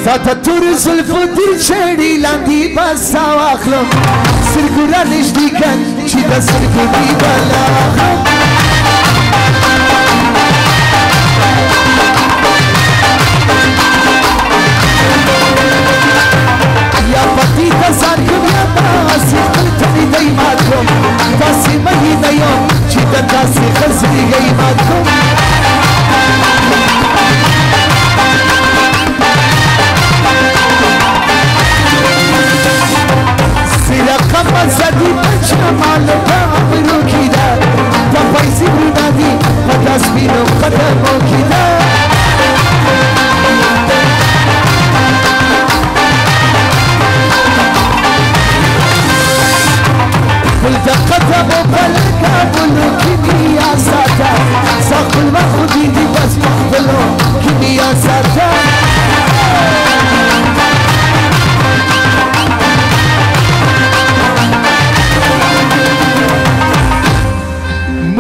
Stata tur zulfu dirçeri landi basa aklım Sirgura nişdiken çida sirguri bala Ya patita sarkım ya basi Kıltani daymadım Tasi mahidayım çida tasi khazri gaymadım Kama zadi pacha malaka abru kida Ta paisi brunadi patas bino qadamo kida Kulta qadamo palaka bulu kimiya sata Saqul ma khudi di bas maqbalo kimiya sata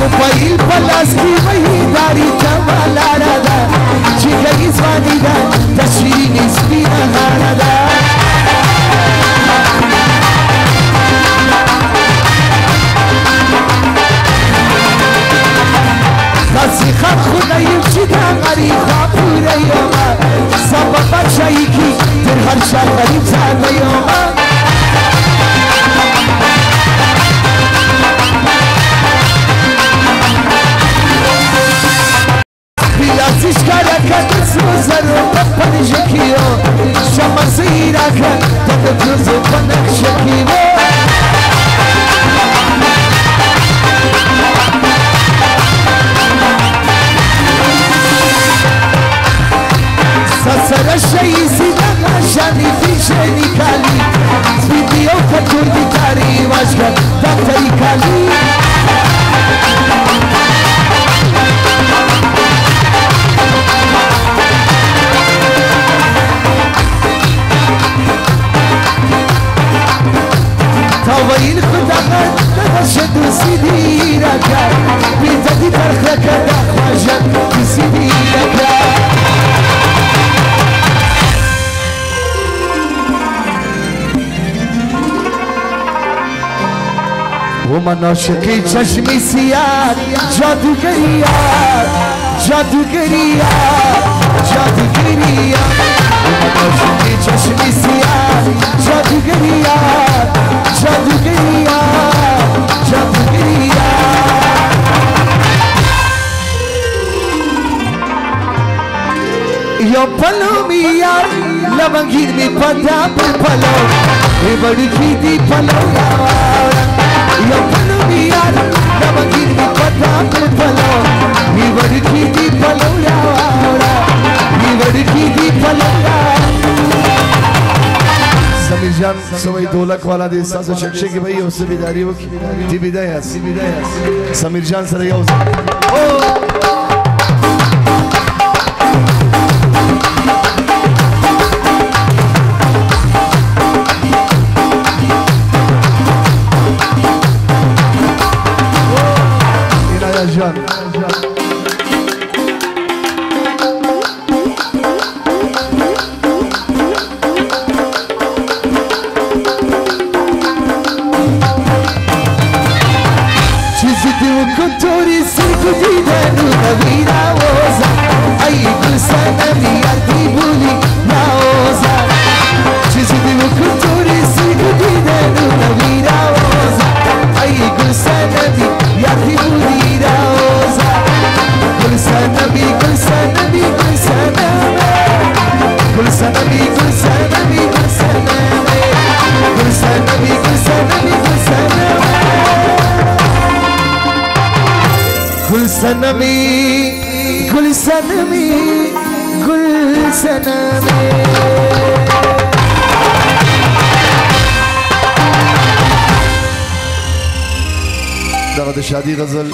mobile पलास की वही दारी जमाला रदा चिका इस्वानी दा तस्वीरी निस्बी नहारा दा कासी खाब खुदा युचिदा गरीब खापूरे योमा सबा बचाई की फिर हर शाल गरीब ज़ाद Yoma Zishkara kad zaro pan jekiyo Shama zira kad tad tuzo panak shekiyo Sasara shayi zidana shani fisheni kali Zvidiyo katur ditari vashkar daktari kali Tavayil khudagan nashadu sidi raka Bitadi tarkhaka dakhwajan sidi raka वो मनाशकी चश्मी सियार जादूगरिया जादूगरिया जादूगरिया वो मनाशकी चश्मी सियार जादूगरिया जादूगरिया जादूगरिया यो पलो मिया लवंगीर में पता पर पलो ये बड़ी खीदी पलो Yo palo miyar, nabagir mi pata per palo Mi varki di palo ya aura Mi varki di palo ya Samir Jan, Sawai ढोलक वाला दे सासो शख्शे की भाई उससे बिदारी वो की बिदाया Samir Jan सर या सनमी गुलशन में गुलशन में दावत शादी गजल